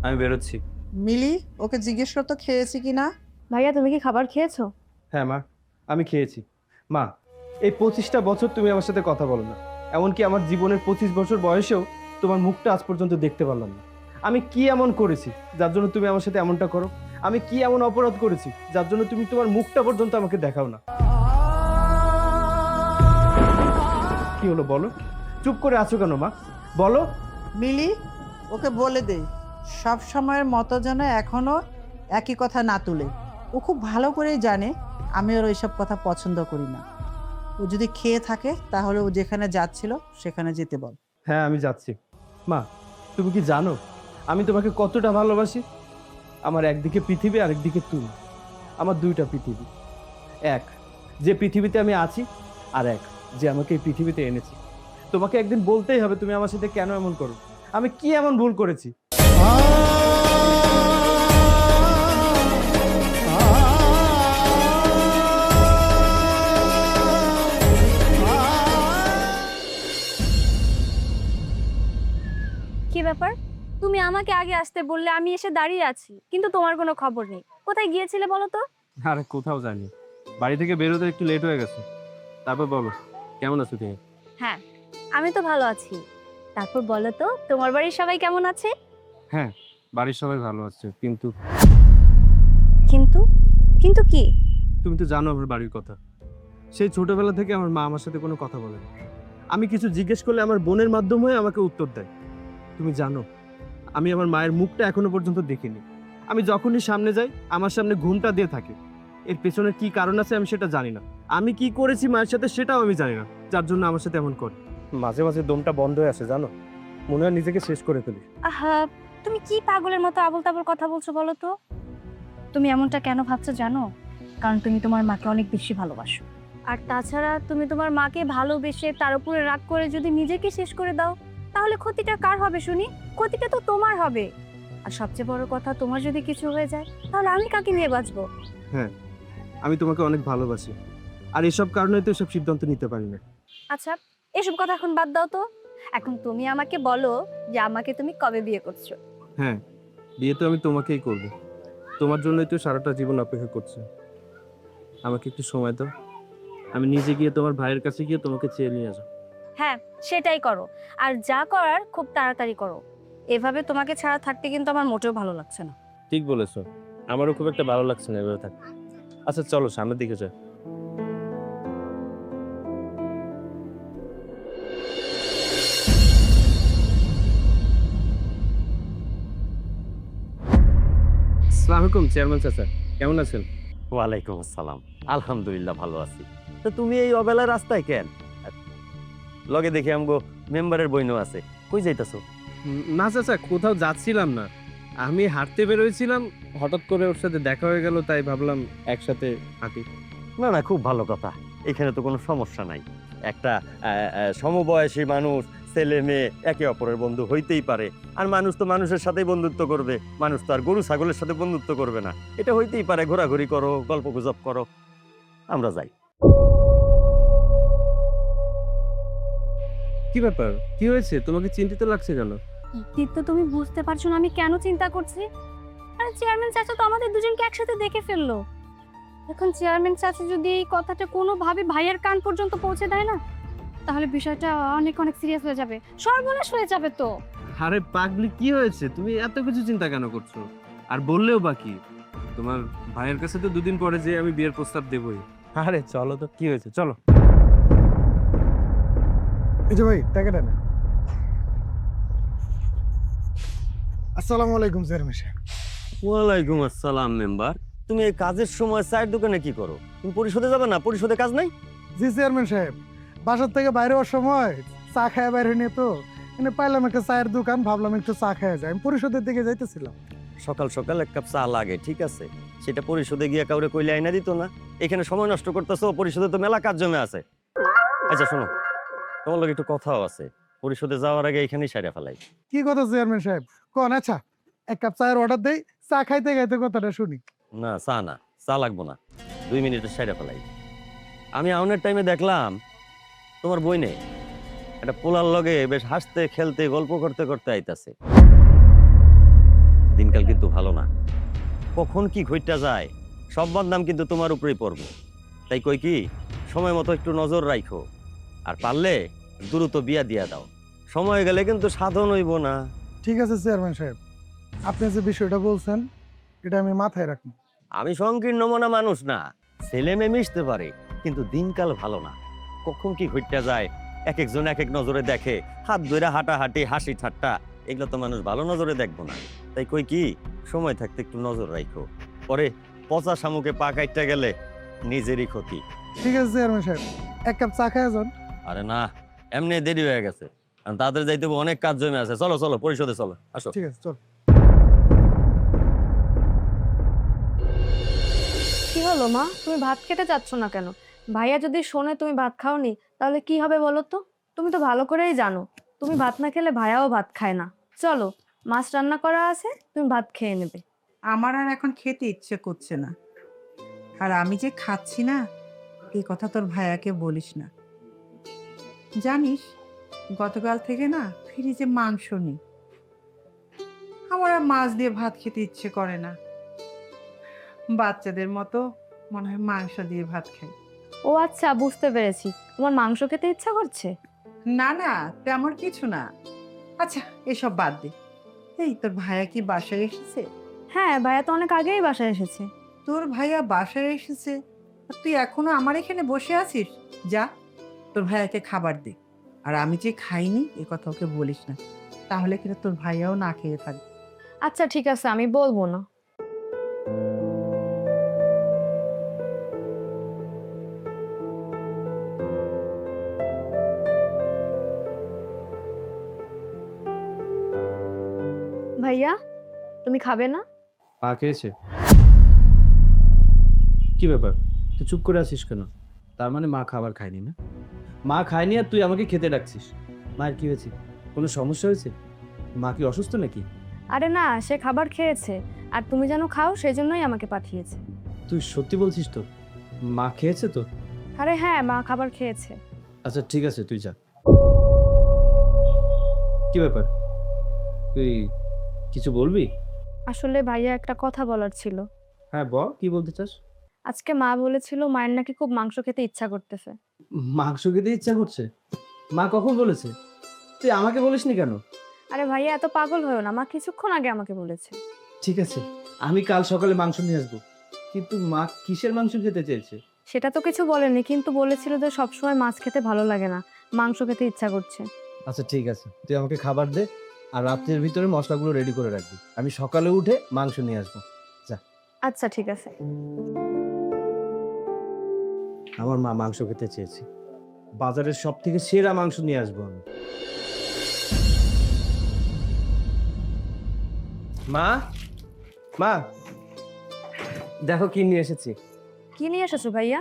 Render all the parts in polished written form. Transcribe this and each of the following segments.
আমি বেরোচ্ছি। মিলি, ওকে জিজ্ঞেস করতো খেয়েছি কিনা। ভাইয়া তুমি কি খাবার খেয়েছো? হ্যাঁ মা, আমি খেয়েছি। মা, এই 25টা বছর তুমি আমার সাথে কথা বলো না, এমনকি আমার জীবনের 25 বছর বয়সেও তোমার মুখটা আজ পর্যন্ত দেখতে পারলাম না। আমি কি এমন করেছি যার জন্য তুমি আমার সাথে এমনটা করো? আমি কি এমন অপরাধ করেছি যার জন্য তুমি তোমার মুখটা পর্যন্ত আমাকে দেখাও না? কি হলো বলো? চুপ করে আছো কেন মা? বলো। মিলি, ওকে বলে দে সব সময়ের মতো যেন এখনো একই কথা না তুলে। ও খুব ভালো করেই জানে আমি ওর ওইসব কথা পছন্দ করি না। ও যদি খেয়ে থাকে তাহলে ও যেখানে যাচ্ছিল সেখানে যেতে বল। হ্যাঁ, আমি যাচ্ছি। মা, তুমি কি জানো আমি তোমাকে কতটা ভালোবাসি? আমার একদিকে পৃথিবী, আরেকদিকে তুমি। আমার দুইটা পৃথিবী, এক যে পৃথিবীতে আমি আছি, আর এক যে আমাকে এই পৃথিবীতে এনেছে। তোমাকে একদিন বলতেই হবে তুমি আমার সাথে কেন এমন করো। আমি কি এমন ভুল করেছি? কি ব্যাপার? তুমি আমাকে আগে আসতে বললে, আমি এসে দাঁড়িয়ে আছি, কিন্তু তোমার কোনো খবর নেই। কোথায় গিয়েছিলে বলো তো? আরে কোথাও যাইনি, বাড়ি থেকে বেরোতে একটু লেট হয়ে গেছে। তারপর বলো, কেমন আছো তুমি? হ্যাঁ, আমি তো ভালো আছি। তারপর বলো তো, তোমার বাড়ির সবাই কেমন আছে? হ্যাঁ, বাড়ির সবাই ভালো আছে, কিন্তু কিন্তু কিন্তু কি? তুমি তো জানো আমার বাড়ির কথা। সেই ছোটবেলা থেকে আমার মা আমার সাথে কোনো কথা বলে না। আমি কিছু জিজ্ঞেস করলে আমার বোনের মাধ্যমে আমাকে উত্তর দেয়। তুমি জানো আমি আমার মায়ের মুখটা এখনো পর্যন্ত দেখিনি। আমি যখনই সামনে যাই আমার সামনে ঘুমটা দিয়ে থাকে। এর পেছনে কি কারণ আছে আমি সেটা জানি না। আমি কি করেছি মায়ের সাথে সেটাও আমি জানি না, যার জন্য আমার সাথে এমন করে। মাঝে মাঝে দমটা বন্ধ হয়ে আসে জানো, মনে হয় নিজেকে শেষ করে ফেলি। আহা, তুমি কি পাগলের মতো আবোল তাবোল কথা বলছো বলো তো? তুমি এমনটা কেন ভাবছো জানো? কারণ তুমি তোমার মাকে অনেক বেশি ভালোবাসো। আর তাছাড়া তুমি তোমার মাকে ভালোবেসে তার উপরে রাগ করে যদি নিজেকে শেষ করে দাও, তাহলে ক্ষতিটা কার হবে শুনি? ক্ষতিটা তো তোমার হবে। আর সবচেয়ে বড় কথা, তোমার যদি কিছু হয়ে যায় তাহলে আমি কাকে নিয়ে বাঁচবো? হ্যাঁ, আমি তোমাকে অনেক ভালোবাসি, আর এসব কারণে তো এসব সিদ্ধান্ত নিতে পারি না। আচ্ছা, এসব কথা এখন বাদ দাও তো। এখন তুমি আমাকে বলো যে আমাকে তুমি কবে বিয়ে করছো? হ্যাঁ, বিয়ে তো আমি তোমাকেই করব। তোমার জন্যই তো সারাটা জীবন অপেক্ষা করছি। আমাকে একটু সময় দাও, আমি নিজে গিয়ে তোমার ভাইয়ের কাছে গিয়ে তোমাকে চেয়ে নিয়ে আসবো। হ্যাঁ, সেটাই করো। আর যা করার খুব তাড়াতাড়ি করো। এভাবে তোমাকে ছাড়া থাকতে কিন্তু আমার মোটেও ভালো লাগছে না। ঠিক বলেছো, আমারও খুব একটা ভালো লাগছে না এভাবে থাকতে। আচ্ছা চলো সামনের দিকে যাই। আসসালামু আলাইকুম চেয়ারম্যান চাচা, কেমন আছেন? ওয়ালাইকুম আসসালাম। আলহামদুলিল্লাহ ভালো আছি। তো তুমি এই অবেলা রাস্তায় কেন? লগে দেখি আমগো মেম্বারের বইনও আছে। কই যাইতাছো? না চাচা, কোথাও যাচ্ছিলাম না, আমি হাঁটতে বেরোয়ছিলাম, হঠাৎ করে ওর সাথে দেখা হয়ে গেল, তাই ভাবলাম একসাথে হাঁটি। না না, খুব ভালো কথা। এখানে তো কোনো সমস্যা নাই। একটা সমবয়সী মানুষ, ছেলে মেয়ে একে অপরের বন্ধু হইতেই পারে। আর মানুষ তো মানুষের সাথেই বন্ধুত্ব করবে, মানুষ তো আর গরু ছাগলের সাথে বন্ধুত্ব করবে না। এটা হইতেই পারে, ঘোরাঘুরি করো, গল্প গুজব করো। আমরা যাই। কি ব্যাপার, কি হয়েছে? তোমাকে চিন্তিত লাগছে কেন? তো তুমি বুঝতে পারছো না আমি কেন চিন্তা করছি? আরে চেয়ারম্যান চাচা তো আমাদের দুজনকে একসাথে দেখে ফেললো। এখন চেয়ারম্যান চাচা যদি এই কথাটা কোনোভাবে ভাইয়ের কান পর্যন্ত পৌঁছে দেয় না, তাহলে বিষয়টা অনেক অনেক সিরিয়াস হয়ে যাবে, সর্বনাশ হয়ে যাবে তো। আরে পাগলি, কি হয়েছে? তুমি এত কিছু চিন্তা কেন করছো? আর বললেও বা কি, তোমার ভাইয়ের কাছে তো দুদিন পরে যে আমি বিয়ের প্রস্তাব দেবই। আরে চলো তো, কি হয়েছে, চলো। এই যে ভাই টাকাটা না। আসসালামু আলাইকুম চেয়ারম্যান সাহেব। ওয়ালাইকুম আসসালাম মেম্বার। তুমি এই কাজের সময় চায়ের দোকানে কি করো? তুমি পরিষদে যাবে না? পরিষদে কাজ নাই? জি চেয়ারম্যান সাহেব, বাসার থেকে বাইরে হওয়ার সময় চা খায় বাইরে নিয়ে তো এনে পাইলাম একটা চায়ের দোকান, ভাবলাম একটু চা খাওয়া যায়, আমি পরিষদের দিকে যাইতেছিলাম। সকাল সকাল এক কাপ চা লাগে, ঠিক আছে, সেটা পরিষদে গিয়ে কাউরে কইলে আইনা দিত না। এখানে সময় নষ্ট করতেছো, পরিষদে তো মেলা কাজ জমে আছে। আচ্ছা শোনো, তোমার লগে একটু কথাও আছে, পরিষদে যাওয়ার আগে এখানেই সাইরা ফেলাই। কি কথা চেয়ারম্যান সাহেব কোন? আচ্ছা এক কাপ চায়ের অর্ডার দেই, চা খাইতে খাইতে কথাটা শুনি। না চা না, চা লাগবো না, 2 মিনিটের সাইরা ফেলাই। আমি আউনের টাইমে দেখলাম তোমার বইনে একটা পোলার লগে বেশ হাসতে খেলতে গল্প করতে করতে আইতাছে। দিনকাল কিন্তু ভালো না। কখন কি ঘটটা যায় সব বদনাম কিন্তু তোমার উপরেই পড়বো। তাই কই কি, সময় মতো একটু নজর রাখো, আর পারলে দ্রুত বিয়া দিয়া দাও। সময় গেলে কিন্তু সাধন হইব না। ঠিক আছে চেয়ারম্যান সাহেব, আপনি যে বিষয়টা বলছেন এটা আমি মাথায় রাখবো। আমি সংকীর্ণ মনা মানুষ না, ছেলে মেয়ে মিশতে পারে, কিন্তু দিনকাল ভালো না। কখন কি ঘটটা যায় এক একজন এক এক নজরে দেখে, হাত ধরে হাঁটাহাঁটি হাসি ঠাট্টা, এগুলো তো মানুষ ভালো নজরে দেখবো না। তাই কই কি, সময় থাকতে একটু নজর রাখো, পরে পচা শামুকে পা কাটতে গেলে নিজেরই ক্ষতি। ঠিক আছে চেয়ারম্যান সাহেব, এক কাপ চা খাওয়া যান। আরে না, এমনি দেরি হয়ে গেছে, আর তাদের যাইতে হবে, অনেক কাজ জমে আছে। চলো চলো পরিষদে চলো, আসো। ঠিক আছে চল। কি হলো মা, তুমি ভাত খেতে চাচ্ছ না কেন? ভাইয়া যদি শোনে তুমি ভাত খাওনি তাহলে কি হবে বলো তো? তুমি তো ভালো করেই জানো তুমি ভাত না খেলে ভাইয়াও ভাত খায় না। চলো, মাছ রান্না করা আছে, তুমি ভাত খেয়ে নেবে। আমার আর এখন খেতে ইচ্ছে করছে না, আর আমি যে খাচ্ছি না এই কথা তোর ভাইয়াকে বলিস না। জানিস গতকাল থেকে না ফ্রিজে মাংস নেই, আমার আর মাছ দিয়ে ভাত খেতে ইচ্ছে করে না। বাচ্চাদের মতো মনে হয় মাংস দিয়ে ভাত খাই। ও আচ্ছা, বুঝতে পেরেছি, তোমার মাংস খেতে ইচ্ছা করছে। না না, তেমন কিছু না। আচ্ছা এসব বাদ দে, এই তোর ভাইয়া কি বাসায় এসেছে? হ্যাঁ, ভাইয়া তো অনেক আগেই বাসায় এসেছে। তোর ভাইয়া বাসায় এসেছে আর তুই এখনো আমার এখানে বসে আছিস? যা তোর ভাইয়াকে খাবার দে, আর আমি যে খাইনি এ কথা ওকে বলিস না, তাহলে কিন্তু তোর ভাইয়াও না খেয়ে থাকবে। আচ্ছা ঠিক আছে, আমি বলবো না। ভাইয়া, তুমি খাবে না? পা খেয়েছে? কি ব্যাপার, তুই চুপ করে আছিস কেন? তার মানে মা খাবার খায়নি না? মা খায়নি আর তুই আমাকে খেতে ডাকছিস? মায়ের কি হয়েছে? কোনো সমস্যা হয়েছে? মা কি অসুস্থ নাকি? আরে না, সে খাবার খেয়েছে, আর তুমি যেন খাও সেই জন্যই আমাকে পাঠিয়েছে। তুই সত্যি বলছিস তো? মা খেয়েছে তো? আরে হ্যাঁ, মা খাবার খেয়েছে। আচ্ছা ঠিক আছে, তুই যা। কি ব্যাপার, তুই কিছু বলবি? আসলে ভাইয়া একটা কথা বলার ছিল। হ্যাঁ বল, কি বলতে চাস? আজকে মা বলেছিল মায়ের নাকি খুব মাংস খেতে ইচ্ছা করতেছে। মাংস খেতে ইচ্ছা করছে? মা কখন বলেছে? তুই আমাকে বলিসনি কেন? আরে ভাইয়া এত পাগল হয়েও না, মা কিছুক্ষণ আগে আমাকে বলেছে। ঠিক আছে, আমি কাল সকালে মাংস নিয়ে আসবো, কিন্তু মা কিসের মাংস খেতে চেয়েছে? সেটা তো কিছু বলেনি, কিন্তু বলেছিল যে সবসময় মাছ খেতে ভালো লাগে না, মাংস খেতে ইচ্ছা করছে। আচ্ছা ঠিক আছে, তুই আমাকে খাবার দে, আর রাত্রের ভিতরে মশলাগুলো রেডি করে রাখবি, আমি সকালে উঠে মাংস নিয়ে আসবো। আচ্ছা ঠিক আছে। আমার মা মাংস খেতে চেয়েছে, বাজারের সব থেকে সেরা মাংস নিয়ে আসবো আমি। মা, মা দেখো কি নিয়ে এসেছি। কি নিয়ে এসেছো ভাইয়া?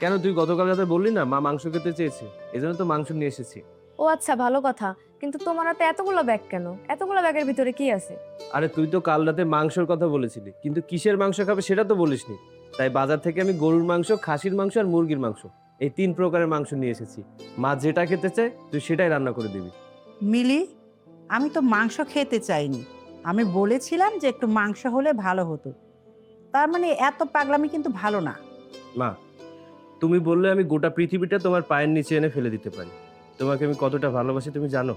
কেন, তুই গতকাল রাতে বললি না মা মাংস খেতে চেয়েছে, এজন্য তো মাংস নিয়ে এসেছি। ও আচ্ছা, ভালো কথা, কিন্তু তোমার হাতে এতগুলো ব্যাগ কেন? এতগুলো ব্যাগের ভিতরে কি আছে? আরে তুই তো কাল রাতে মাংসের কথা বলেছিলি, কিন্তু কিসের মাংস খাবে সেটা তো বলিসনি। তাই বাজার থেকে আমি গরুর মাংস, খাসির মাংস আর মুরগির মাংস, এই 3 প্রকারের মাংস নিয়ে এসেছি। মা যেটা খেতে চায় তুই সেটাই রান্না করে দিবি। মিলি, আমি তো মাংস খেতে চাইনি, আমি বলেছিলাম যে একটু মাংস হলে ভালো হতো। তার মানে এত পাগলামি কিন্তু ভালো না। মা, তুমি বললে আমি গোটা পৃথিবীটা তোমার পায়ের নিচে এনে ফেলে দিতে পারি। তোমাকে আমি কতটা ভালোবাসি তুমি জানো?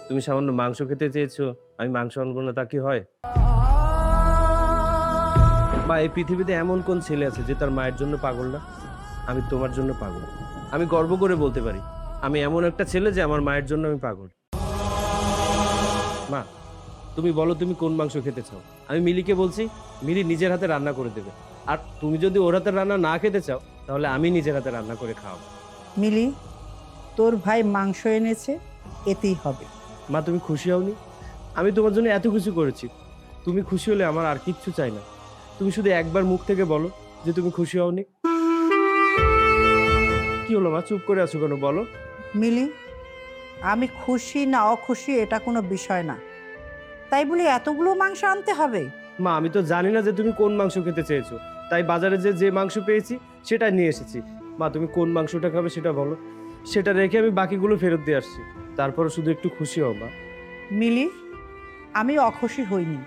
তুমি সামান্য মাংস খেতে চেয়েছো, আমি মাংস আনবো না, তা কি হয়? মা, এই পৃথিবীতে এমন কোন ছেলে আছে যে তার মায়ের জন্য পাগল না? আমি তোমার জন্য পাগল। আমি গর্ব করে বলতে পারি আমি এমন একটা ছেলে যে আমার মায়ের জন্য আমি পাগল। মা, তুমি বলো তুমি কোন মাংস খেতে চাও, আমি মিলিকে বলছি, মিলি নিজের হাতে রান্না করে দেবে। আর তুমি যদি ওর হাতে রান্না না খেতে চাও তাহলে আমি নিজের হাতে রান্না করে খাওয়াবো। মিলি, তোর ভাই মাংস এনেছে, এতেই হবে। মা, তুমি খুশি হওনি? আমি তোমার জন্য এত কিছু করেছি, তুমি খুশি হলে আমার আর কিচ্ছু চাই না। তুমি শুধু একবার মুখ থেকে বলো যে তুমি খুশি হওনি। কি হলো মা, চুপ করে আছো কেন, বলো। মিলি, আমি খুশি না অখুশি এটা কোনো বিষয় না, তাই বলি এতগুলো মাংস আনতে হবে? মা, আমি তো জানি না যে তুমি কোন মাংস খেতে চেয়েছো, তাই বাজারে যে মাংস পেয়েছি সেটাই নিয়ে এসেছি। মা, তুমি কোন মাংসটা খাবে সেটা বলো, সেটা রেখে আমি বাকিগুলো ফেরত দিয়ে আসছি। তারপরে শুধু একটু খুশি হও মা। মিলি, আমি অখুশি হইনি,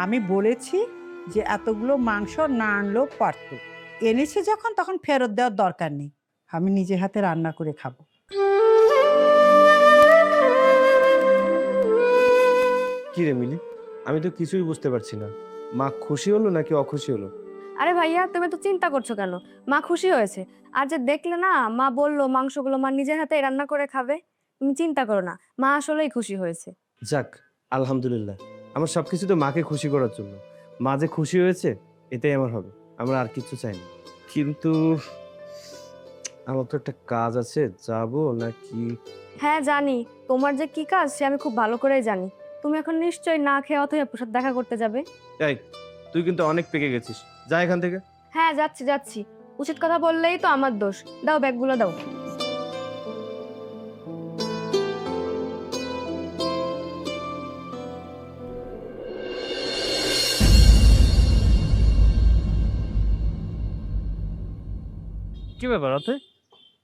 আমি বলেছি যে এতগুলো মাংস না আনলেও পারতো, এনেছে যখন তখন ফেরত দেওয়ার দরকার নেই, আমি নিজে হাতে রান্না করে খাবো। কি রে মিলি, আমি তো কিছুই বুঝতে পারছি না, মা খুশি হলো নাকি অখুশি হলো? আরে ভাইয়া, তুমি তো চিন্তা করছো কেন? মা খুশি হয়েছে। আর যে দেখলে না, মা বললো মাংসগুলো মা নিজের হাতে রান্না করে খাবে। তুমি চিন্তা করো না, মা আসলেই খুশি হয়েছে। যাক, আলহামদুলিল্লাহ, আমার সবকিছু তো মাকে খুশি করার জন্য। মা যে খুশি হয়েছে এটাই আমার হবে, আমরা আর কিছু চাই না। কিন্তু আমার তো একটা কাজ আছে, যাবো নাকি? হ্যাঁ জানি, তোমার যে কি কাজ সে আমি খুব ভালো করেই জানি। তুমি এখন নিশ্চয়ই না খেয়ে অথবা প্রসাদ দেখা করতে যাবে। এই, তুই কিন্তু অনেক পেকে গেছিস, যা এখান থেকে। হ্যাঁ যাচ্ছি যাচ্ছি, উচিত কথা বললেই তো আমার দোষ। দাও ব্যাগগুলো দাও। কি ব্যাপার অথৈ,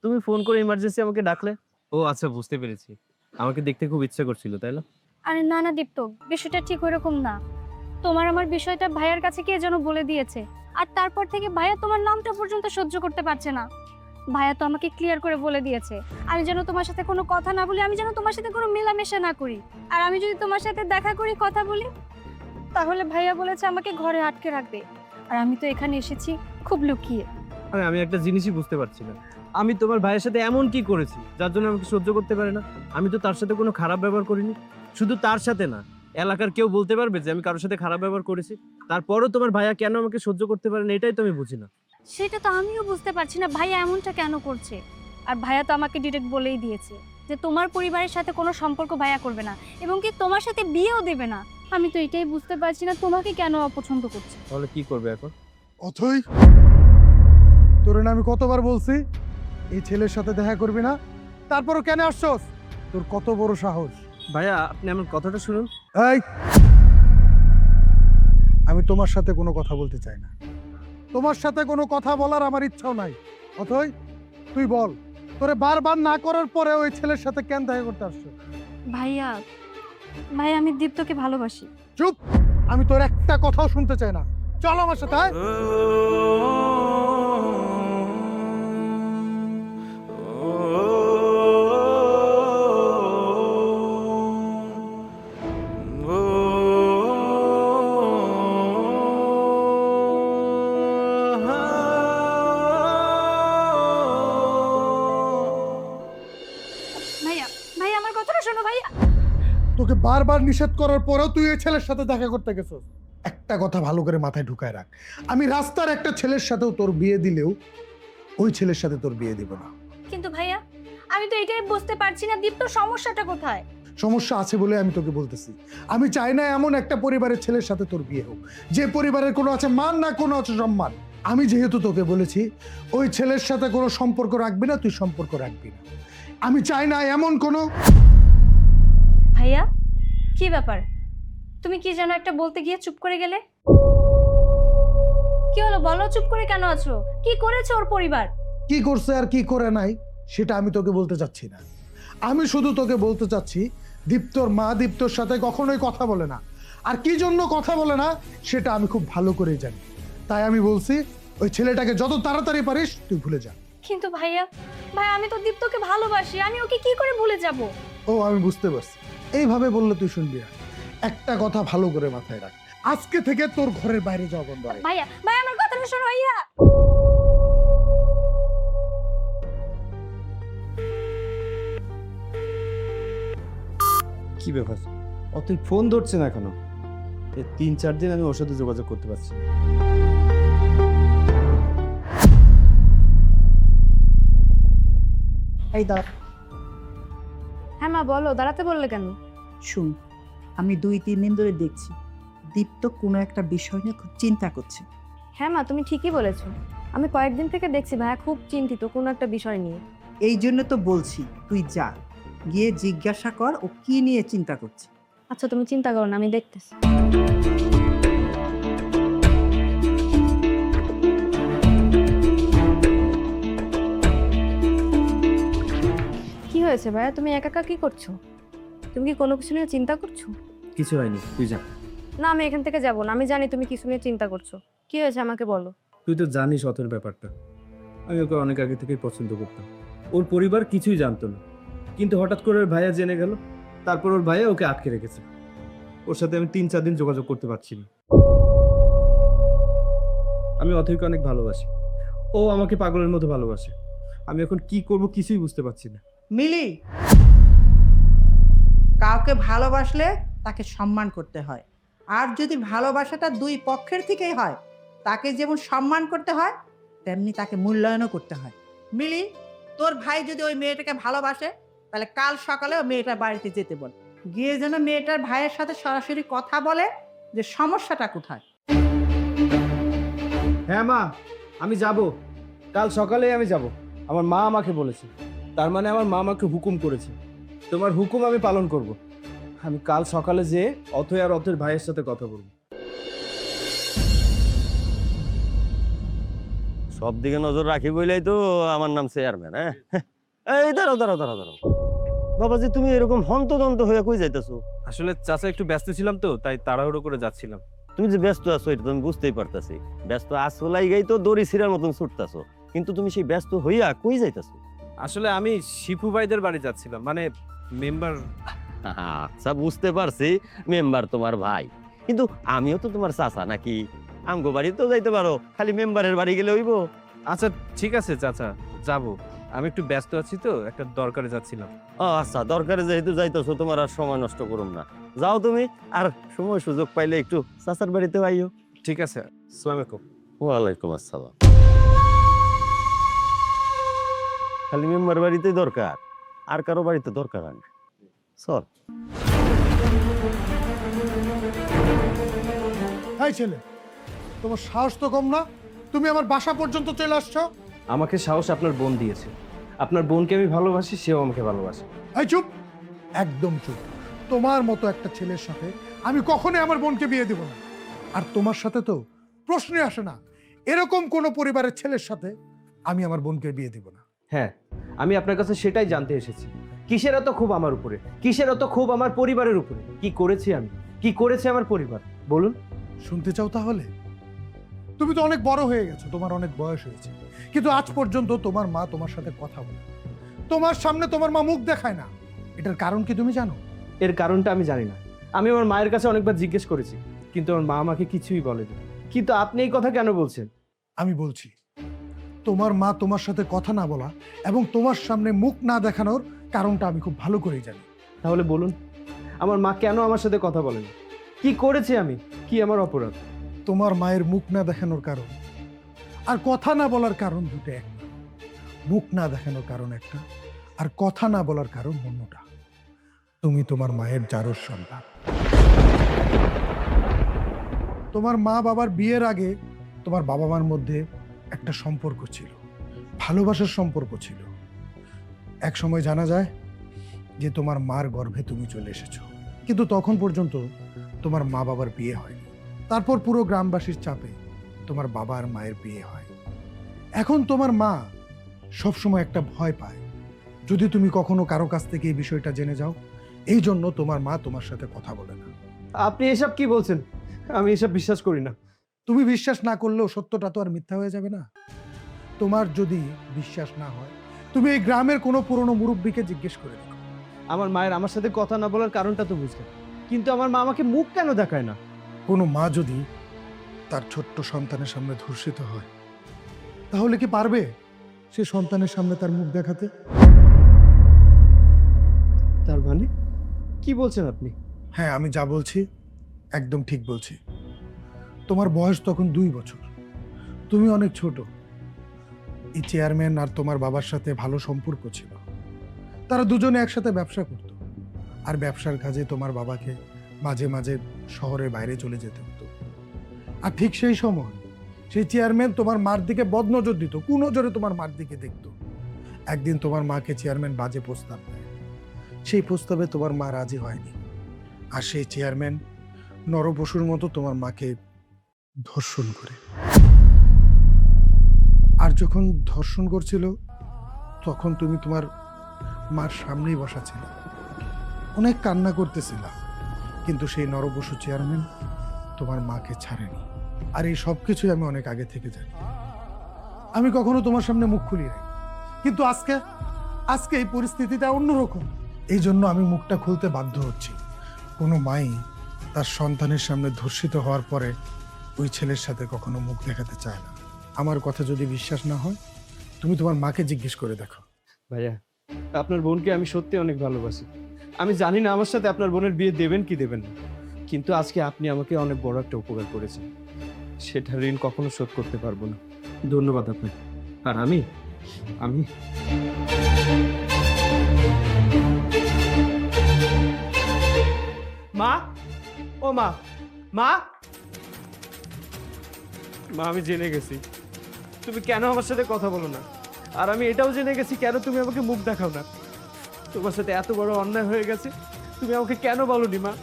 তুমি ফোন করে ইমার্জেন্সি আমাকে ডাকলে? ও আচ্ছা, বুঝতে পেরেছি, আমাকে দেখতে খুব ইচ্ছা করছিল, তাই না? আরে না না দীপ্ত, বিষয়টা ঠিক ওরকম না। তোমার আমার বিষয়টা ভাইয়ার কাছে কে যেন বলে দিয়েছে, আর তারপর থেকে ভাইয়া তোমার নামটা পর্যন্ত সহ্য করতে পারছে না। ভাইয়া তো আমাকে ক্লিয়ার করে বলে দিয়েছে আমি যেন তোমার সাথে কোনো কথা না বলি, আমি যেন তোমার সাথে কোনো মেলামেশা না করি। আর আমি যদি তোমার সাথে দেখা করি, কথা বলি, তাহলে ভাইয়া বলেছে আমাকে ঘরে আটকে রাখবে। আর আমি তো এখানে এসেছি খুব লুকিয়ে। আরে আমি একটা জিনিসই বুঝতে পারছি না, আমি তোমার ভাইয়ের সাথে এমন কি করেছি যার জন্য আমাকে সহ্য করতে পারে না? আমি তো তার সাথে কোনো খারাপ ব্যবহার করিনি। শুধু তার সাথে না, এলাকার কেউ বলতে পারবে যে আমি কারোর সাথে খারাপ ব্যবহার করেছি? তারপরও তোমার ভাইয়া কেন আমাকে সহ্য করতে পারে না, এটাই তো আমি বুঝি না। সেটা তো আমিও বুঝতে পারছি না ভাইয়া এমনটা কেন করছে। আর ভাইয়া তো আমাকে ডিরেক্ট বলেই দিয়েছে যে তোমার পরিবারের সাথে কোনো সম্পর্ক ভাইয়া করবে না, এবং কি তোমার সাথে বিয়েও দেবে না। আমি তো এটাই বুঝতে পারছি না তোমাকে কেন অপছন্দ করছে। তাহলে কি করবে এখন? অথই, তোর না আমি কতবার বলছি এই ছেলের সাথে দেখা করবি না, তারপরও কেন আসছস? তোর কত বড় সাহস! ভাইয়া, আপনি আমার কথাটা শুনুন। এই, আমি তোমার সাথে কোনো কথা বলতে চাই না, তোমার সাথে কোনো কথা বলার আমার ইচ্ছাও নাই। অথই, তুই বল, তোরে বারবার না করার পরে ওই ছেলের সাথে কেন দেখা করতে আসছো? ভাইয়া, ভাইয়া আমি দীপ্তকে ভালোবাসি। চুপ, আমি তোর একটা কথাও শুনতে চাই না, চল আমার সাথে। আয়। ভাইয়া, ভাইয়া আমার কথাটা শোনো ভাইয়া। তোকে বারবার নিষেধ করার পরেও তুই এই ছেলের সাথে দেখা করতে গেছিস। একটা কথা ভালো করে মাথায় ঢুকায় রাখ, আমি রাস্তার একটা ছেলের সাথেও তোর বিয়ে দিলেও ওই ছেলের সাথে তোর বিয়ে দিব না। কিন্তু ভাইয়া, আমি তো এটাই বুঝতে পারছি না দীপ্তর সমস্যাটা কোথায়। সমস্যা আছে বলে আমি তোকে বলতেছি, আমি চাই না এমন একটা পরিবারের ছেলের সাথে তোর বিয়ে হোক যে পরিবারের কোনো আছে মান না কোনো আছে সম্মান। আমি যেহেতু তোকে বলেছি ওই ছেলের সাথে কোনো সম্পর্ক রাখবি না, তুই সম্পর্ক রাখবি না। আমি চাই না এমন কোনো। ভাইয়া, কি ব্যাপার? তুমি কি যেন একটা বলতে গিয়ে চুপ করে গেলে। কি হলো বলো, চুপ করে কেন আছো? কি করেছে ওর পরিবার? কি করছে আর কি করে নাই সেটা আমি তোকে বলতে চাচ্ছি না। আমি শুধু তোকে বলতে চাচ্ছি দীপ্তর মা দীপ্তর সাথে কখনোই কথা বলে না, আর কি জন্য কথা বলে না সেটা আমি খুব ভালো করেই জানি। তাই আমি বলছি ওই ছেলেটাকে যত তাড়াতাড়ি পারিস তুই ভুলে যা। কিন্তু ভাইয়া, ভাই আমি তো দীপ্তকে ভালোবাসি, আমি ওকে কি করে ভুলে যাব? ও আমি বুঝতে পারছি, এইভাবে বললে তুই শুনবি না। একটা কথা ভালো করে মাথায় রাখ, আজকে থেকে তোর ঘরের বাইরে যাওয়া বন্ধ হয়। ভাইয়া, ভাই আমার কথাটা শোনো ভাইয়া। কি ব্যাপার, অতই ফোন ধরছে না কেন? এই 3-4 দিন আমি ওর সাথে যোগাযোগ করতে পারছি না। এই ধর, হ্যাঁ মা বলো, দাঁড়াতে বললে কেন? শুন, আমি 2-3 দিন ধরে দেখছি দীপ্ত কোনো একটা বিষয় নিয়ে খুব চিন্তা করছে। হ্যাঁ মা, তুমি ঠিকই বলেছো। আমি কয়েকদিন থেকে দেখছি ভাইয়া খুব চিন্তিত কোনো একটা বিষয় নিয়ে। এই জন্য তো বলছি তুই যা, গিয়ে জিজ্ঞাসা কর ও কি নিয়ে চিন্তা করছে। আচ্ছা তুমি চিন্তা করো না, আমি দেখতেছি। কি হয়েছে ভাইয়া, তুমি একা একা কি করছো? তুমি কি কোনো কিছু নিয়ে চিন্তা করছো? কিছু হয়নি, তুই যা। না আমি এখান থেকে যাব না, আমি জানি তুমি কিছু নিয়ে চিন্তা করছো। কি হয়েছে আমাকে বলো। তুই তো জানিস অথের ব্যাপারটা। আমি ওকে অনেক আগে থেকেই পছন্দ করতাম। ওর পরিবার কিছুই জানতো না, কিন্তু হঠাৎ করে ওর ভাইয়া জেনে গেল। তারপর ওর ভাইয়া ওকে আটকে রেখেছে। ওর সাথে আমি 3-4 দিন যোগাযোগ করতে পারছি না। আমি অথৈকে অনেক ভালোবাসি, ও আমাকে পাগলের মতো ভালোবাসে। আমি এখন কি করব কিছুই বুঝতে পারছি না। মিলি, কাউকে ভালোবাসলে তাকে সম্মান করতে হয়, আর যদি ভালোবাসাটা দুই পক্ষের থেকেই হয়, তাকে যেমন সম্মান করতে হয় তেমনি তাকে মূল্যায়নও করতে হয়। মিলি, তোর ভাই যদি ওই মেয়েটাকে ভালোবাসে তাহলে কাল সকালে ওই মেয়েটার বাড়িতে যেতে বল, গিয়ে যেন মেয়েটার ভাইয়ের সাথে সরাসরি কথা বলে যে সমস্যাটা কোথায়। হ্যাঁ মা, আমি যাব, কাল সকালেই আমি যাব। আমার মা আমাকে বলেছে, তার মানে আমার মা আমাকে হুকুম করেছে। তোমার হুকুম আমি পালন করব। আমি কাল সকালে যেয়ে অথৈ আর অথৈর ভাইয়ের সাথে কথা বলবো। সব দিকে নজর রাখি বলেই তো আমার নাম চেয়ারম্যান। হ্যাঁ, এই দাঁড়াও দাঁড়াও দাঁড়াও দাঁড়াও বাবাজি, তুমি এরকম হন্তদন্ত হয়ে কই যাইতেছো? আসলে চাচা একটু ব্যস্ত ছিলাম তো, তাই তাড়াহুড়ো করে যাচ্ছিলাম। তুমি যে ব্যস্ত আছো এটা তো আমি বুঝতেই পারতাছি। ব্যস্ত আছো লাইগাই তো দড়ি ছিঁড়ার মতন ছুটতাছো, কিন্তু তুমি সেই ব্যস্ত হইয়া কই যাইতাছো? আসলে আমি শিপু ভাইদের বাড়ি যাচ্ছিলাম, মানে মেম্বার। আচ্ছা, বুঝতে পারছি, মেম্বার তোমার ভাই, কিন্তু আমিও তো তোমার চাচা নাকি? আমগো বাড়ি তো যাইতে পারো, খালি মেম্বারের বাড়ি গেলে হইব? আচ্ছা ঠিক আছে চাচা, যাব। আমি একটু ব্যস্ত আছি তো, একটা দরকারে যাচ্ছিলাম। ও আচ্ছা, দরকারে যেহেতু যাইতেছো, তোমার আর সময় নষ্ট করুম না। যাও তুমি, আর সময় সুযোগ পাইলে একটু চাচার বাড়িতে আইও। ঠিক আছে, আসসালামু আলাইকুম। ওয়ালাইকুম আসসালাম। খালি মেম্বার বাড়িতেই দরকার, আর কারো বাড়িতে দরকার হয় না। চল। এই ছেলে, তোমার সাহস তো কম না, তুমি আমার বাসা পর্যন্ত চলে আসছো। আমাকে সাহস আপনার বোন দিয়েছে। আপনার বোনকে আমি ভালোবাসি, সেও আমাকে ভালোবাসে। এই চুপ, একদম চুপ। তোমার মতো একটা ছেলের সাথে আমি কখনোই আমার বোনকে বিয়ে দেব না। আর তোমার সাথে তো প্রশ্নই আসে না, এরকম কোনো পরিবারের ছেলের সাথে আমি আমার বোনকে বিয়ে দেব না। হ্যাঁ, আমি আপনার কাছে সেটাই জানতে এসেছি। কিসের এত ক্ষোভ আমার উপরে? কিসের এত ক্ষোভ আমার পরিবারের উপরে? কি করেছি আমি? কি করেছে আমার পরিবার? বলুন। শুনতে চাও তাহলে? তুমি তো অনেক বড় হয়ে গেছো, তোমার অনেক বয়স হয়েছে, কিন্তু আজ পর্যন্ত তোমার মা তোমার সাথে কথা বলে, তোমার সামনে তোমার মা মুখ দেখায় না। এটার কারণ কি তুমি জানো? এর কারণটা আমি জানি না। আমি আমার মায়ের কাছে অনেকবার জিজ্ঞেস করেছি, কিন্তু আমার মা আমাকে কিছুই বলেনি। কিন্তু আপনি এই কথা কেন বলছেন? আমি বলছি, তোমার মা তোমার সাথে কথা না বলা এবং তোমার সামনে মুখ না দেখানোর কারণটা আমি খুব ভালো করেই জানি। তাহলে বলুন, আমার মা কেন আমার সাথে কথা বলেনি? কি করেছি আমি? কি আমার অপরাধ? তোমার মায়ের মুখ না দেখানোর কারণ আর কথা না বলার কারণ দুটো এক না। মুখ না দেখানোর কারণ একটা, আর কথা না বলার কারণ অন্যটা। তুমি তোমার মায়ের জারজ সন্তান। তোমার মা বাবার বিয়ের আগে তোমার বাবা মার মধ্যে একটা সম্পর্ক ছিল, ভালোবাসার সম্পর্ক ছিল। এক সময় জানা যায় যে তোমার মার গর্ভে তুমি চলে এসেছো, কিন্তু তখন পর্যন্ত তোমার মা বাবার বিয়ে হয়নি। তারপর পুরো গ্রামবাসীর চাপে তোমার বাবা আর মায়ের বিয়ে হয়। এখন তোমার মা সবসময় একটা ভয় পায়, যদি তুমি কখনো কারো কাছ থেকে এই বিষয়টা জেনে যাও। এই জন্য তোমার মা তোমার সাথে কথা বলে না। আপনি এসব কি বলছেন? আমি এসব বিশ্বাস করি না। তুমি বিশ্বাস না করলেও সত্যটা তো আর মিথ্যা হয়ে যাবে না। তোমার যদি বিশ্বাস না হয়, তুমি এই গ্রামের কোনো পুরনো মুরব্বীকে জিজ্ঞেস করে দেখো। আমার মায়ের আমার সাথে কথা না বলার কারণটা তো বুঝলেন, কিন্তু আমার মা আমাকে মুখ কেন দেখায় না? কোনো মা যদি তার ছোট্ট সন্তানের সামনে ধর্ষিত হয়, তাহলে কি পারবে সে সন্তানের সামনে তার মুখ দেখাতে? তার মানে কি বলছেন আপনি? হ্যাঁ, আমি যা বলছি একদম ঠিক বলছি। তোমার বয়স তখন 2 বছর, তুমি অনেক ছোট। এই চেয়ারম্যান আর তোমার বাবার সাথে ভালো সম্পর্ক ছিল, তারা দুজনে একসাথে ব্যবসা করত, আর ব্যবসার কাজে তোমার বাবাকে মাঝে মাঝে শহরের বাইরে চলে যেতে হতো। আর ঠিক সেই সময় সেই চেয়ারম্যান তোমার মার দিকে বদনজর দিত, কুনজরে তোমার মার দিকে দেখতো। একদিন তোমার মাকে চেয়ারম্যান বাজে প্রস্তাব দেয়, সেই প্রস্তাবে তোমার মা রাজি হয়নি, আর সেই চেয়ারম্যান নরপশুর মতো তোমার মাকে ধর্ষণ করে। আর যখন ধর্ষণ করছিল তখন তুমি তোমার মার সামনেই বসা ছিল, অনেক কান্না করতেছিল, কিন্তু সেই নরপশু চেয়ারম্যান তোমার মাকে ছাড়েনি। আর এই সব কিছুই আমি অনেক আগে থেকে জানি। আমি কখনো তোমার সামনে মুখ খুলি নাই, কিন্তু আজকে এই পরিস্থিতিটা অন্যরকম। এই জন্য আমি মুখটা খুলতে বাধ্য হচ্ছি। কোনো মাই তার সন্তানের সামনে ধর্ষিত হওয়ার পরে ওই ছেলের সাথে কখনো মুখ দেখাতে চায় না। আমার কথা যদি বিশ্বাস না হয়, তুমি তোমার মাকে জিজ্ঞেস করে দেখো। ভাইয়া, আপনার বোনকে আমি সত্যি অনেক ভালোবাসি। আমি জানি না আমার সাথে আপনার বোনের বিয়ে দেবেন কি দেবেন না, কিন্তু আজকে আপনি আমাকে অনেক বড় একটা উপকার করেছেন, সেটা ঋণ কখনো শোধ করতে পারবো না। ধন্যবাদ আপনাকে। আর আমি মা, ও মা, মা, মা, আমি জেনে গেছি তুমি কেন আমার সাথে কথা বলো না, আর আমি এটাও জেনে গেছি কেন তুমি আমাকে মুখ দেখাও না। তোমার সাথে এত বড় অন্যায় হয়ে গেছে, তুমি আমাকে কেন বলোনি মা?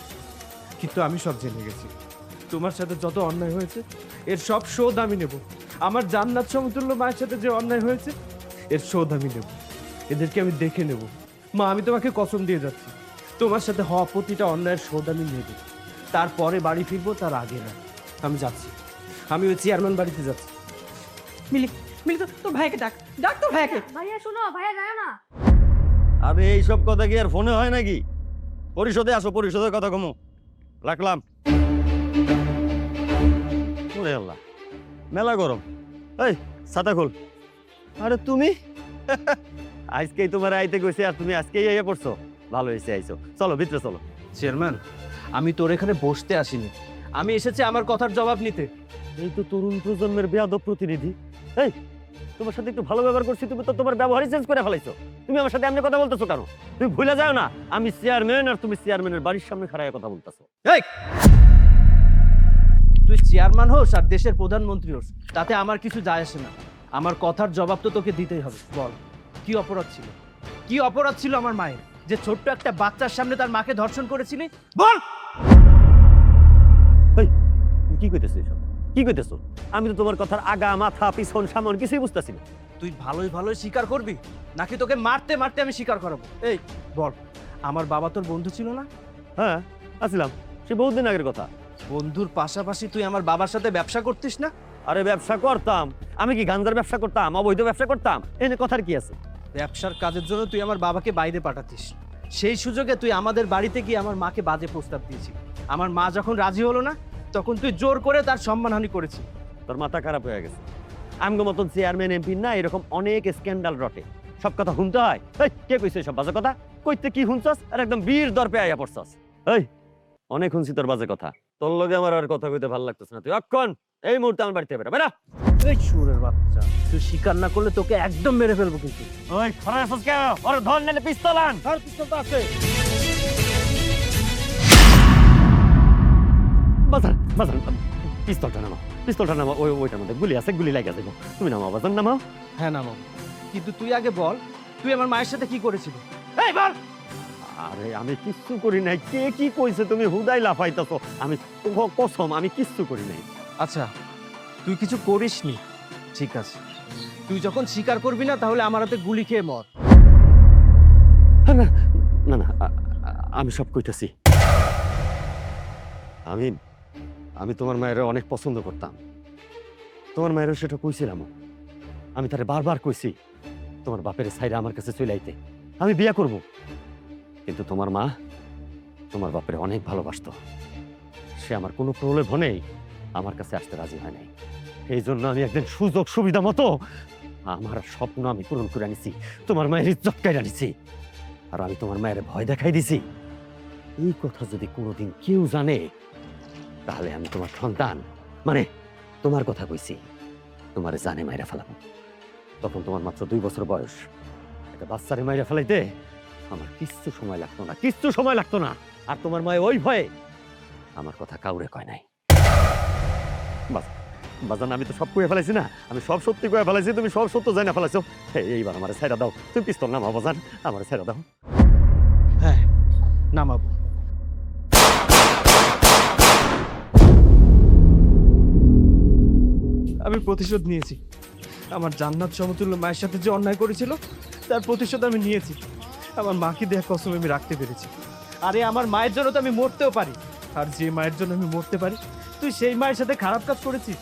কিন্তু আমি সব জেনে গেছি। তোমার সাথে যত অন্যায় হয়েছে এর সব শোধ আমি নেব। আমার জান্নাত সমতুল্য মায়ের সাথে যে অন্যায় হয়েছে এর শোধ আমি নেব। এদেরকে আমি দেখে নেব। মা, আমি তোমাকে কসম দিয়ে যাচ্ছি, তোমার সাথে হওয়া প্রতিটা অন্যায়ের শোধ আমি নেব। তারপরে বাড়ি ফিরবো, তার আগে না। আমি যাচ্ছি, আমি ওই চেয়ারম্যান বাড়িতে যাচ্ছি। মিলি, মিলি, তোর ভাইকে ডাক, ডাক তোর ভাইকে। ভাইয়া শোনো, ভাইয়া যায় না। আরে এইসব কথা কি আর ফোনে হয় নাকি? পরিষদে আসো, পরিষদের কথা কমো। রাখলাম। ওরে আল্লাহ, মেলা গরম। এই ছাতা খোল। আরে তুমি আজকেই তোমার আইতে গেছে, আর তুমি আজকেই আইয়া পড়ছো। ভালো হয়েছে আইছো, চলো ভিতরে চলো। চেয়ারম্যান, আমি তোর এখানে বসতে আসিনি, আমি এসেছি আমার কথার জবাব নিতে। এই তো তরুণ প্রজন্মের বেয়াদব প্রতিনিধি। এই তোমার সাথে একটু ভালো ব্যবহার করছি, তুমি তো তোমার ব্যবহারই চেঞ্জ করে ফেলাইছো। তুমি আমার সাথে এমনি কথা বলতেছো কেন? তুমি ভুলে যাও না আমি চেয়ারম্যান, আর তুমি চেয়ারম্যানের বাড়ির সামনে খাড়ায় কথা বলতেছো। এই, তুই চেয়ারম্যান হোস আর দেশের প্রধানমন্ত্রী হোস, তাতে আমার কিছু যায় আসে না। আমার কথার জবাব তো তোকে দিতেই হবে। বল, কি অপরাধ ছিল? কি অপরাধ ছিল আমার মায়ের, যে ছোট্ট একটা বাচ্চার সামনে তার মাকে ধর্ষণ করেছিলি? বল। এই তুমি কি কইতেছো এসব? কি কইতেছো? আমি তো তোমার কথার আগা মাথা পিছন সামন কিছুই বুঝতেছি না। তুই ভালোই ভালোই স্বীকার করবি, নাকি তোকে মারতে মারতে আমি স্বীকার করাবো? এই বল, আমার বাবা তোর বন্ধু ছিল না? হ্যাঁ আসলাম, সে বহুদিন আগের কথা। বন্ধুর পাশাপাশি তুই আমার বাবার সাথে ব্যবসা করতিস না? আরে ব্যবসা করতাম, আমি কি গাঞ্জার ব্যবসা করতাম, অবৈধ ব্যবসা করতাম? এনে কথার কি আছে? ব্যবসার কাজের জন্য তুই আমার বাবাকে বাইরে পাঠাতিস, সেই সুযোগে তুই আমাদের বাড়িতে গিয়ে আমার মাকে বাজে প্রস্তাব দিয়েছিস। আমার মা যখন রাজি হলো না, তখন তুই জোর করে তার সম্মানহানি করেছিস। তোর মাথা খারাপ হয়ে গেছে। আমগো মতন চেয়ারম্যান এমপি না এরকম অনেক স্ক্যান্ডাল রটে, সব কথা শুনতে হয়। এই কে কইছে সব বাজে কথা? কইতে কি শুনছস? আর একদম বীর দর্পে আইয়া পড়ছস। এই অনেক শুনছি তোর বাজে কথা, তোর লগে আমার আর কথা কইতে ভালো লাগতেছে না। তুই অক্ষণ এই মুহূর্তে আমার বাড়িতে বেরা বেরা। এই সুরের বাচ্চা, তুই স্বীকার না করলে তোকে একদম মেরে ফেলবো কিন্তু। ওই খরা আসছ কে? ওর ধর নালে পিস্তল আন। আর পিস্তল তো আছে। বাজার বাজার পিস্তলটা নামাও, পিস্তলটা নামাও। ওইটার মধ্যে গুলি আছে, গুলি লাগা যাবো। তুমি নামাও বাজার, নামাও। হ্যাঁ নামাও, কিন্তু তুই আগে বল, তুই আমার মায়ের সাথে কি করেছিলি? এই বল। আরে আমি কিচ্ছু করি নাই। কে কি কইছে? তুমি হুদাই লাফাইতাছো। আমি কসম আমি কিচ্ছু করি নাই। আচ্ছা, তুই কিছু করিসনি, ঠিক আছে। তুই যখন স্বীকার করবি না, তাহলে আমার হাতে গুলি খেয়ে মর। না না না, আমি সব কইতাছি। আমি তোমার মায়ের অনেক পছন্দ করতাম। তোমার মায়েরও সেটা কইছিলাম। আমি তারে বারবার কইছি তোমার বাপের ছাইরা আমার কাছে চলে আইতে, আমি বিয়ে করব। কিন্তু তোমার মা তোমার বাপের অনেক ভালোবাসতো। সে আমার কোনো প্রলোভনেই আমার কাছে আসতে রাজি হয় নাই। এই জন্য আমি একদিন সুযোগ সুবিধা মতো আমার স্বপ্ন আমি পূরণ করে আনিছি, তোমার মায়ের ইজ্জত কাইরা আনিছি। আর আমি তোমার মায়ের ভয় দেখাই দিছি। এই কথা যদি কোনোদিন কেউ জানে, তাহলে আমি তোমার সন্তান, মানে তোমার কথা কইছি, তোমারে জানে মাইরা ফেলাবো। তখন তোমার মাত্র 2 বছর বয়স। একটা বাচ্চারে মাইরা ফেলাইতে আমার কিচ্ছু সময় লাগতো না, কিচ্ছু সময় লাগতো না। আর তোমার মায়ের ওই ভয়ে আমার কথা কাউরে কয় নাই। বাজান, আমি তো সব কয়ে ফেলাইছি না, আমি সব সত্যি কয়ে ফেলাইছি, তুমি সব সত্য জানা ফেলাইছো। এইবার আমার ছাইরা দাও, তুমি পিস্তল নামাও বাজান, আমার ছাইরা দাও। হ্যাঁ নামাবো। আমি প্রতিশোধ নিয়েছি। আমার জান্নাত সমতুল্য মায়ের সাথে যে অন্যায় করেছিল, তার প্রতিশোধ আমি নিয়েছি। আমার মাকে দেয়া কসম আমি রাখতে পেরেছি। আরে আমার মায়ের জন্য তো আমি মরতেও পারি, আর যে মায়ের জন্য আমি মরতে পারি, তুই সেই মায়ের সাথে খারাপ কাজ করেছিস?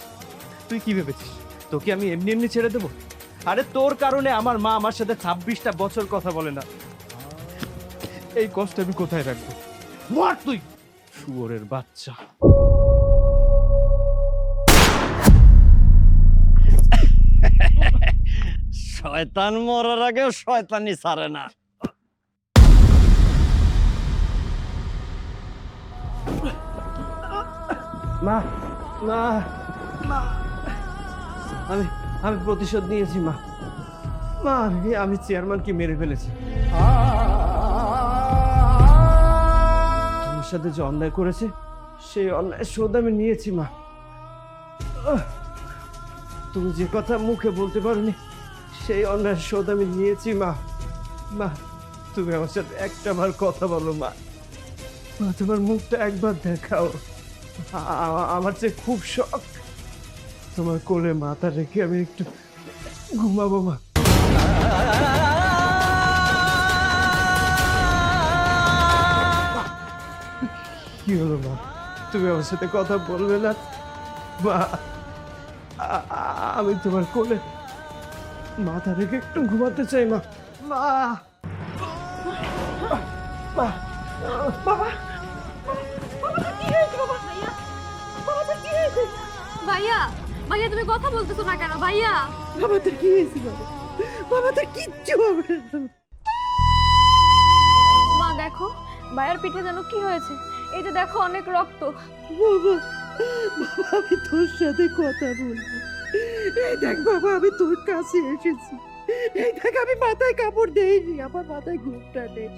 তুই কি ভেবেছিস তোকে আমি এমনি এমনি ছেড়ে দেবো? আরে তোর কারণে আমার মা আমার সাথে 26টা বছর কথা বলে না। এই কষ্ট আমি কোথায় রাখবো? মর তুই, শুয়োরের বাচ্চা। শয়তান মরার আগেও শয়তানি ছাড়ে না। মা মা মা, আমি আমি প্রতিশোধ নিয়েছি মা। মা আমি চেয়ারম্যানকে মেরে ফেলেছি। তোমার সাথে যে অন্যায় করেছে সেই অন্যায় শোধ আমি নিয়েছি মা। তুমি যে কথা মুখে বলতে পারোনি সেই অন্যায় শোধ আমি নিয়েছি মা। মা তুমি আমার সাথে একটা বার কথা বলো মা। মা তোমার মুখটা একবার দেখাও। আমার যে খুব শখ তোমার কোলে মাথা রেখে আমি একটু ঘুমাবো মা। কি হলো মা, তুমি আমার সাথে কথা বলবে না? মা আমি তোমার কোলে মাথা রেখে একটু ঘুমাতে চাই মা। মা মা, বাবা ভাইয়া ভাইয়া তুমি কথা বলতেছো না কেন ভাইয়া? বাবা তোর কি হয়েছে? বাবা বাবা তোর কিচ্ছু হবে না। মা দেখো ভাইয়ার পিঠে যেন কি হয়েছে, এই যে দেখো অনেক রক্ত। বাবা বাবা আমি তোর সাথে কথা বলবো। এই দেখ বাবা আমি তোর কাছে এসেছি। এই দেখ আমি মাথায় কাপড় দেইনি, আমার মাথায় ঘুমটা নেই।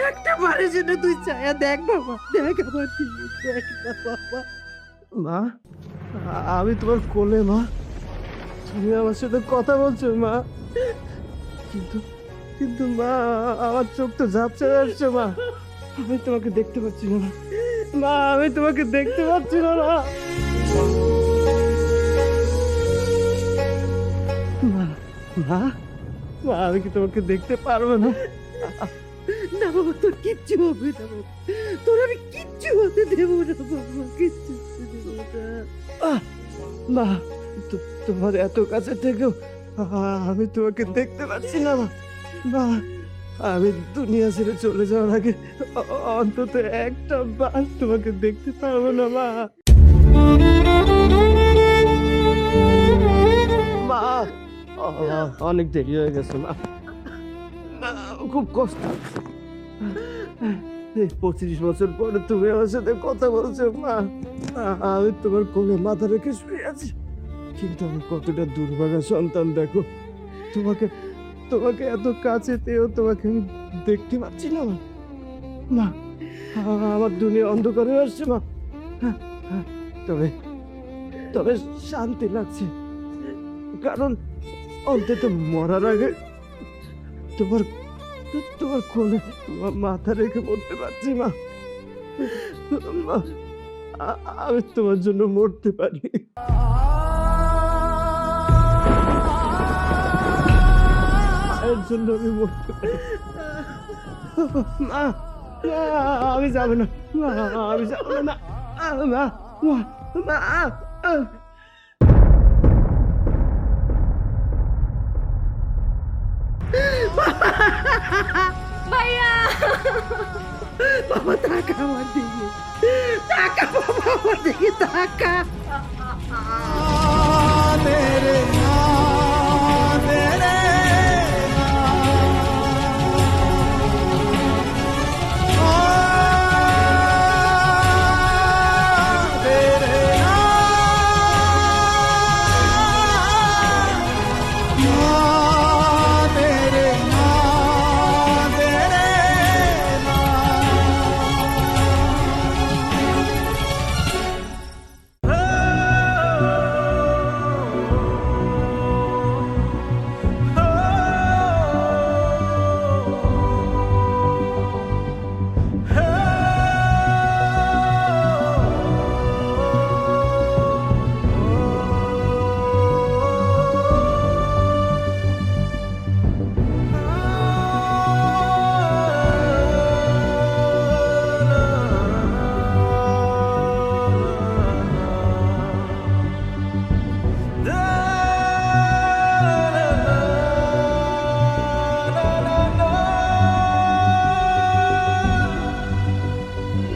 একটা বারের জন্য তুই চায়া দেখ বাবা, দেখ আমার দিকে, দেখ না বাবা। মা আমি তোমার কোলে মা, তুমি আমার সাথে কথা বলছো মা, কিন্তু কিন্তু মা আমার চোখ তো ঝাপসা আসছে মা, আমি তোমাকে দেখতে পাচ্ছি না মা, আমি তোমাকে দেখতে পাচ্ছি না মা। মা মা মা আমি কি তোমাকে দেখতে পারবো না? না বাবা তোর কিচ্ছু হবে না বাবা, তোর আমি কিচ্ছু হতে দেবো না বাবা, কিচ্ছু হতে দেবো না। মা তোমার এত কাছে থেকেও আমি তোমাকে দেখতে পাচ্ছি না মা। মা আমি দুনিয়া ছেড়ে চলে যাওয়ার আগে অন্তত একটা বার তোমাকে দেখতে পারবো না মা। মা অনেক দেরি হয়ে গেছে মা, খুব কষ্ট। এই 25 বছর পরে তুমি আমার সাথে কথা বলছো মা, আমি তোমার কোলে মাথা রেখে শুয়ে আছি, কিন্তু আমি কতটা দুর্ভাগা সন্তান দেখো, তোমাকে তোমাকে এত কাছে পেয়েও তোমাকে আমি দেখতে পাচ্ছি না মা। আমার দুনিয়া অন্ধকার হয়ে আসছে মা। তবে তবে শান্তি লাগছে, কারণ অন্তত মরার আগে তোমার তোমার কোলে মাথা রেখে মরতে পারছি মা। আমি তোমার জন্য মরতে পারি। মায়ের জন্য আমি মরতে পারি। মা আমি যাবো না, আমি যাবো না মা, মা ভাইয়া বাবা তাকা আমার দিকে, তাকা বাবা আমার দিকে, তাকা।